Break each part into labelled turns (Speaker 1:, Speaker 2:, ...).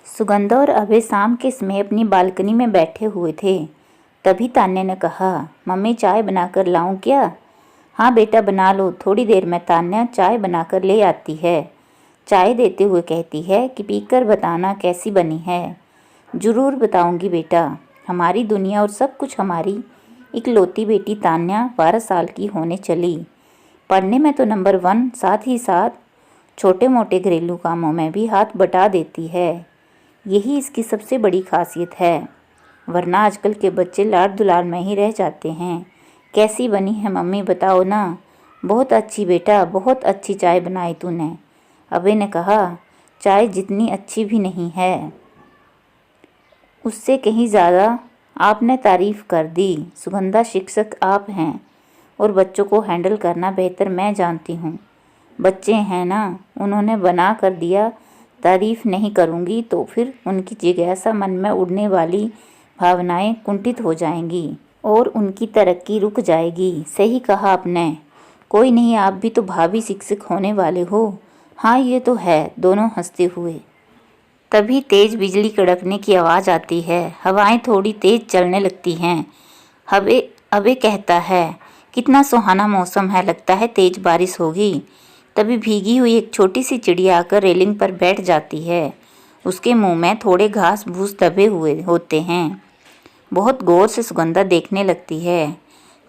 Speaker 1: सुगंधा और अभय शाम के समय अपनी बालकनी में बैठे हुए थे। तभी तान्या ने कहा, मम्मी चाय बनाकर लाऊं क्या? हाँ बेटा बना लो, थोड़ी देर में तान्या चाय बनाकर ले आती है। चाय देते हुए कहती है कि पीकर बताना कैसी बनी है। ज़रूर बताऊंगी बेटा। हमारी दुनिया और सब कुछ हमारी इकलौती बेटी तान्या 12 साल की होने चली। पढ़ने में तो नंबर 1, साथ ही साथ छोटे मोटे घरेलू कामों में भी हाथ बटा देती है। यही इसकी सबसे बड़ी खासियत है, वरना आजकल के बच्चे लाड दुलार में ही रह जाते हैं। कैसी बनी है मम्मी बताओ ना। बहुत अच्छी बेटा, बहुत अच्छी चाय बनाई तूने। अभय ने कहा, चाय जितनी अच्छी भी नहीं है, उससे कहीं ज़्यादा आपने तारीफ़ कर दी। सुगंधा शिक्षक आप हैं और बच्चों को हैंडल करना बेहतर मैं जानती हूँ। बच्चे हैं ना, उन्होंने बना कर दिया, तारीफ़ नहीं करूँगी तो फिर उनकी जिज्ञासा मन में उड़ने वाली भावनाएं कुंठित हो जाएंगी और उनकी तरक्की रुक जाएगी। सही कहा आपने। कोई नहीं, आप भी तो भावी शिक्षक होने वाले हो। हाँ ये तो है, दोनों हंसते हुए। तभी तेज बिजली कड़कने की आवाज़ आती है। हवाएं थोड़ी तेज चलने लगती हैं। अबे कहता है, कितना सुहाना मौसम है, लगता है तेज बारिश होगी। तभी भीगी हुई एक छोटी सी चिड़िया आकर रेलिंग पर बैठ जाती है। उसके मुंह में थोड़े घास फूस दबे हुए होते हैं। बहुत गौर से सुगंधा देखने लगती है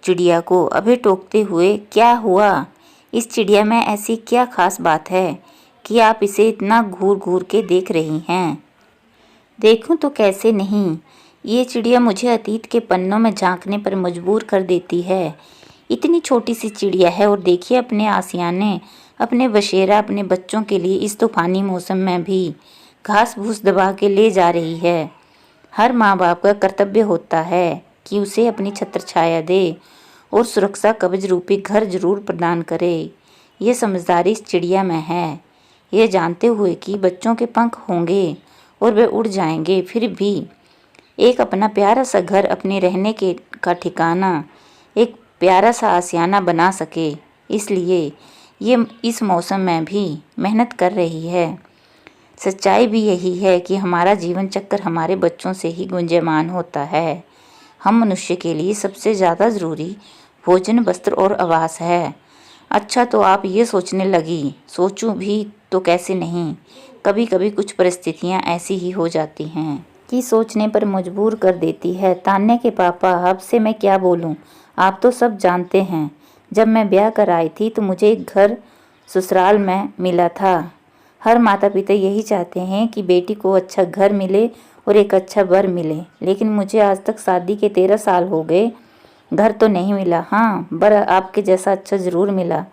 Speaker 1: चिड़िया को, अभय टोकते हुए। क्या हुआ? इस चिड़िया में ऐसी क्या खास बात है कि आप इसे इतना घूर घूर के देख रही हैं? देखूं तो कैसे नहीं, ये चिड़िया मुझे अतीत के पन्नों में झांकने पर मजबूर कर देती है। इतनी छोटी सी चिड़िया है और देखिए अपने आसियाने, अपने बसेरा, अपने बच्चों के लिए इस तूफानी मौसम में भी घास फूस दबा के ले जा रही है। हर माँ बाप का कर्तव्य होता है कि उसे अपनी छत्र छाया दे और सुरक्षा कवच रूपी घर जरूर प्रदान करे। ये समझदारी इस चिड़िया में है। ये जानते हुए कि बच्चों के पंख होंगे और वे उड़ जाएंगे, फिर भी एक अपना प्यारा सा घर, अपने रहने के का ठिकाना, एक प्यारा सा आशियाना बना सके, इसलिए ये इस मौसम में भी मेहनत कर रही है। सच्चाई भी यही है कि हमारा जीवन चक्र हमारे बच्चों से ही गुंजयमान होता है। हम मनुष्य के लिए सबसे ज़्यादा ज़रूरी भोजन, वस्त्र और आवास है। अच्छा तो आप ये सोचने लगी, सोचूं भी तो कैसे नहीं। कभी कभी कुछ परिस्थितियां ऐसी ही हो जाती हैं कि सोचने पर मजबूर कर देती है। तान्या के पापा, आपसे मैं क्या बोलूं, आप तो सब जानते हैं। जब मैं ब्याह कर आई थी तो मुझे एक घर ससुराल में मिला था। हर माता पिता यही चाहते हैं कि बेटी को अच्छा घर मिले और एक अच्छा वर मिले, लेकिन मुझे आज तक शादी के 13 साल हो गए, घर तो नहीं मिला। हाँ, वर आपके जैसा अच्छा ज़रूर मिला।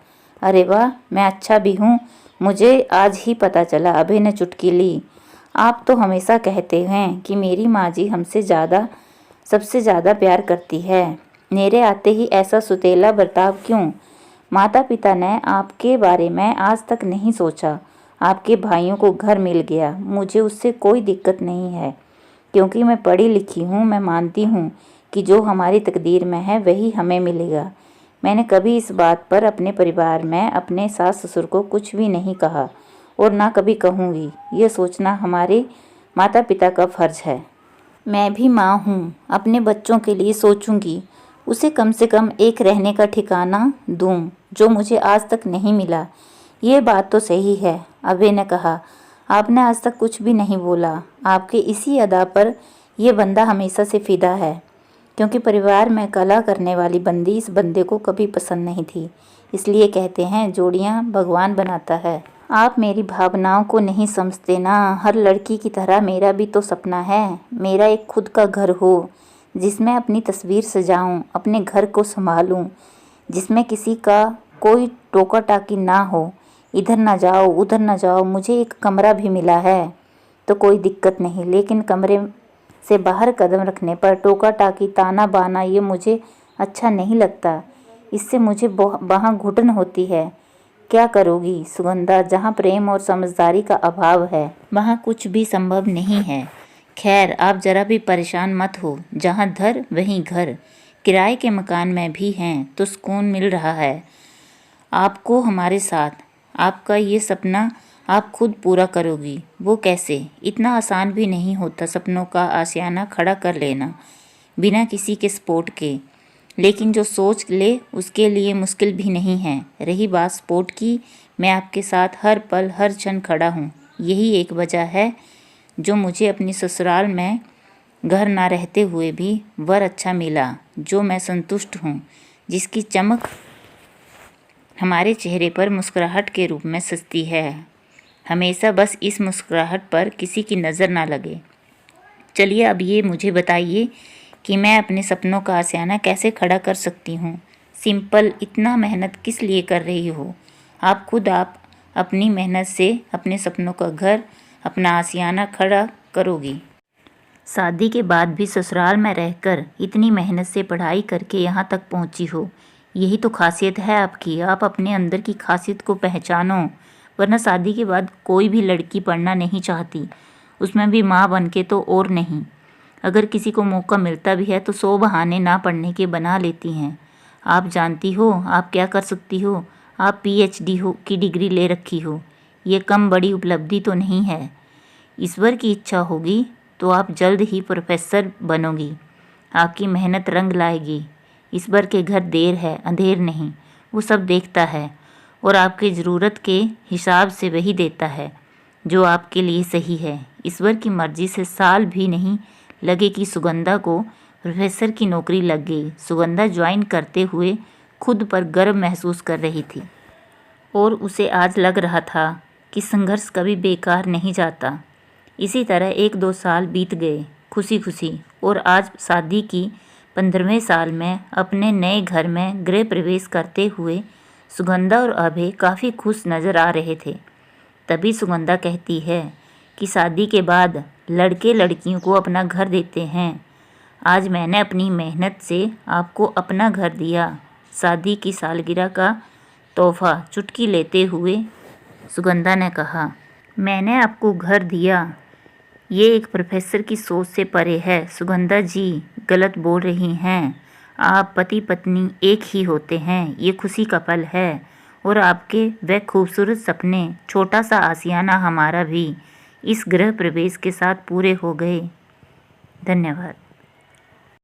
Speaker 1: अरे वाह, मैं अच्छा भी हूँ, मुझे आज ही पता चला। अभय ने चुटकी ली। आप तो हमेशा कहते हैं कि मेरी माँ जी हमसे ज़्यादा, सबसे ज़्यादा प्यार करती है। मेरे आते ही ऐसा सुतेला बर्ताव क्यों? माता पिता ने आपके बारे में आज तक नहीं सोचा। आपके भाइयों को घर मिल गया, मुझे उससे कोई दिक्कत नहीं है, क्योंकि मैं पढ़ी लिखी हूँ। मैं मानती हूँ कि जो हमारी तकदीर में है वही हमें मिलेगा। मैंने कभी इस बात पर अपने परिवार में अपने सास ससुर को कुछ भी नहीं कहा और ना कभी कहूँगी। ये सोचना हमारे माता पिता का फर्ज है। मैं भी माँ हूँ, अपने बच्चों के लिए सोचूंगी, उसे कम से कम एक रहने का ठिकाना दूँ, जो मुझे आज तक नहीं मिला। ये बात तो सही है, अभय ने कहा। आपने आज तक कुछ भी नहीं बोला। आपके इसी अदा पर यह बंदा हमेशा से फिदा है, क्योंकि परिवार में कला करने वाली बंदी इस बंदे को कभी पसंद नहीं थी। इसलिए कहते हैं जोड़ियां भगवान बनाता है। आप मेरी भावनाओं को नहीं समझते ना। हर लड़की की तरह मेरा भी तो सपना है, मेरा एक खुद का घर हो, जिसमें अपनी तस्वीर सजाऊं, अपने घर को संभालूं, जिसमें किसी का कोई टोका टाकी ना हो। इधर ना जाओ, उधर ना जाओ। मुझे एक कमरा भी मिला है तो कोई दिक्कत नहीं, लेकिन कमरे से बाहर कदम रखने पर टोका टाकी, ताना बाना, ये मुझे अच्छा नहीं लगता। इससे मुझे वहाँ घुटन होती है। क्या करोगी सुगंधा, जहाँ प्रेम और समझदारी का अभाव है वहाँ कुछ भी संभव नहीं है। खैर, आप जरा भी परेशान मत हो, जहाँ धर वहीं घर। किराए के मकान में भी हैं तो सुकून मिल रहा है आपको हमारे साथ। आपका ये सपना आप खुद पूरा करोगी। वो कैसे? इतना आसान भी नहीं होता सपनों का आशियाना खड़ा कर लेना बिना किसी के सपोर्ट के। लेकिन जो सोच ले उसके लिए मुश्किल भी नहीं है। रही बात सपोर्ट की, मैं आपके साथ हर पल हर क्षण खड़ा हूँ। यही एक वजह है जो मुझे अपनी ससुराल में घर ना रहते हुए भी वर अच्छा मिला, जो मैं संतुष्ट हूँ, जिसकी चमक हमारे चेहरे पर मुस्कुराहट के रूप में सजती है हमेशा। बस इस मुस्कुराहट पर किसी की नज़र ना लगे। चलिए अब ये मुझे बताइए कि मैं अपने सपनों का आशियाना कैसे खड़ा कर सकती हूँ। सिंपल, इतना मेहनत किस लिए कर रही हो? आप अपनी मेहनत से अपने सपनों का घर, अपना आशियाना खड़ा करोगी। शादी के बाद भी ससुराल में रहकर इतनी मेहनत से पढ़ाई करके यहाँ तक पहुँची हो। यही तो खासियत है आपकी। आप अपने अंदर की खासियत को पहचानो, वरना शादी के बाद कोई भी लड़की पढ़ना नहीं चाहती, उसमें भी माँ बन के तो और नहीं। अगर किसी को मौका मिलता भी है तो 100 बहाने ना पढ़ने के बना लेती हैं। आप जानती हो आप क्या कर सकती हो? आप PhD की डिग्री ले रखी हो। ये कम बड़ी उपलब्धि तो नहीं है। ईश्वर की इच्छा होगी तो आप जल्द ही प्रोफेसर बनोगी। आपकी मेहनत रंग लाएगी। ईश्वर के घर देर है अंधेर नहीं, वो सब देखता है और आपकी ज़रूरत के हिसाब से वही देता है जो आपके लिए सही है। ईश्वर की मर्जी से साल भी नहीं लगे कि सुगंधा को प्रोफेसर की नौकरी लग गई। सुगंधा ज्वाइन करते हुए खुद पर गर्व महसूस कर रही थी और उसे आज लग रहा था कि संघर्ष कभी बेकार नहीं जाता। इसी तरह 1-2 साल बीत गए खुशी खुशी, और आज शादी की 15वें साल में अपने नए घर में गृह प्रवेश करते हुए सुगंधा और अभय काफ़ी खुश नज़र आ रहे थे। तभी सुगंधा कहती है कि शादी के बाद लड़के लड़कियों को अपना घर देते हैं। आज मैंने अपनी मेहनत से आपको अपना घर दिया। शादी की सालगिरह का तोहफा चुटकी लेते हुए सुगंधा ने कहा, मैंने आपको घर दिया। ये एक प्रोफेसर की सोच से परे है। सुगंधा जी गलत बोल रही हैं। आप पति पत्नी एक ही होते हैं। ये खुशी का पल है और आपके वह खूबसूरत सपने, छोटा सा आशियाना हमारा भी इस गृह प्रवेश के साथ पूरे हो गए। धन्यवाद।